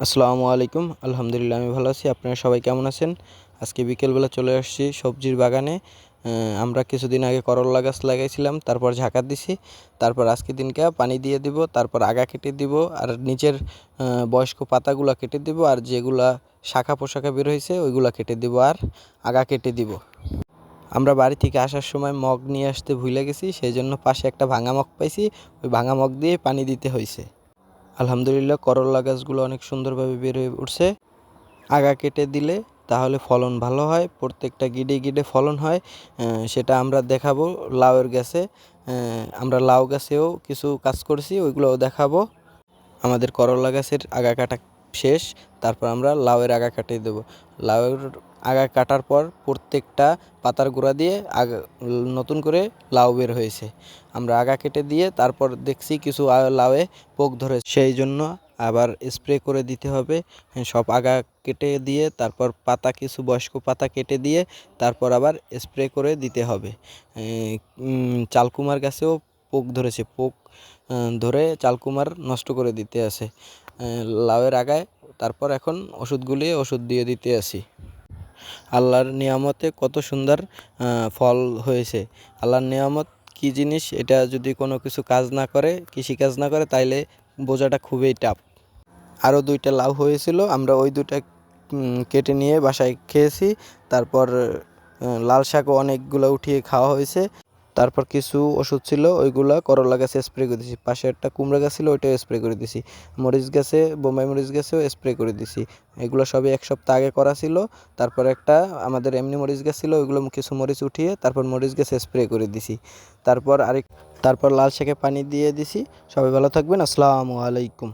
আসসালামু আলাইকুম। আলহামদুলিল্লাহ আমি ভালো আছি। আপনারা সবাই কেমন আছেন? আজকে বিকেলবেলা চলে আসছি সবজির বাগানে। আমরা কিছুদিন আগে করল্লা গাছ লাগাইছিলাম, তারপর ঝাঁকার দিছি। তারপর আজকে দিনকে পানি দিয়ে দিব, তারপর আগা কেটে দিব, আর নিচের বয়স্ক পাতাগুলা কেটে দিব, আর যেগুলা শাখা পোশাখা বের হয়েছে ওইগুলা কেটে দিব, আর আগা কেটে দিব। আমরা বাড়ি থেকে আসার সময় মগ নিয়ে আসতে ভুলে গেছি, সেই জন্য পাশে একটা ভাঙা মগ পাইছি, ওই ভাঙা মগ দিয়ে পানি দিতে হয়েছে। আলহামদুলিল্লাহ করল্লা গাছগুলো অনেক সুন্দরভাবে বের হয়ে উঠছে। আগা কেটে দিলে তাহলে ফলন ভালো হয়, প্রত্যেকটা গিডে গিডে ফলন হয়। সেটা আমরা দেখাবো লাউয়ের গাছে। আমরা লাউ গাছেও কিছু কাজ করছি, ওইগুলোও দেখাবো। আমাদের করলা গাছের আগা কাটা শেষ, তারপর আমরা লাউয়ের আগা কাটিয়ে দেবো। লাউয়ের আগা কাটার পর প্রত্যেকটা পাতার গোড়া দিয়ে নতুন করে লাউ বের হয়েছে। আমরা আগা কেটে দিয়ে তারপর দেখছি কিছু লাউয়ে পোক ধরে, সেই জন্য আবার স্প্রে করে দিতে হবে। সব আগা কেটে দিয়ে তারপর পাতা, কিছু বয়স্ক পাতা কেটে দিয়ে তারপর আবার স্প্রে করে দিতে হবে। চালকুমার গাছেও পোক ধরেছে, পোক ধরে চালকুমার নষ্ট করে দিতে আছে লাউয়ের আগায়। তারপর এখন ওষুধ দিয়ে দিতে আসি। আল্লাহর নিয়ামতে কত সুন্দর ফল হয়েছে। আল্লাহর নিয়ামত কী জিনিস, এটা যদি কোনো কিছু কাজ না করে, কৃষিকাজ না করে, তাইলে বোঝাটা খুবই টাফ। আরও 2টা লাউ হয়েছিল, আমরা ওই 2টা কেটে নিয়ে বাসায় খেয়েছি। তারপর লাল শাকও অনেকগুলো উঠিয়ে খাওয়া হয়েছে। তারপর কিছু ওষুধ ছিল, ওইগুলা করলা গাছে স্প্রে করে দিছি। পাশে একটা কুমড়া গাছ ছিল, ওইটাও স্প্রে করে দিছি। মরিচ গাছে, বোম্বাই মরিচ গাছেও স্প্রে করে দিছি। এগুলো সবই 1 সপ্তাহ আগে করা ছিল। তারপর একটা আমাদের এমনি মরিচ গাছ ছিল, ওইগুলো কিছু মরিচ উঠিয়ে তারপর মরিচ গাছে স্প্রে করে দিছি। তারপর লাল শাকে পানি দিয়ে দিছি। সবাই ভালো থাকবেন। আসসালামু আলাইকুম।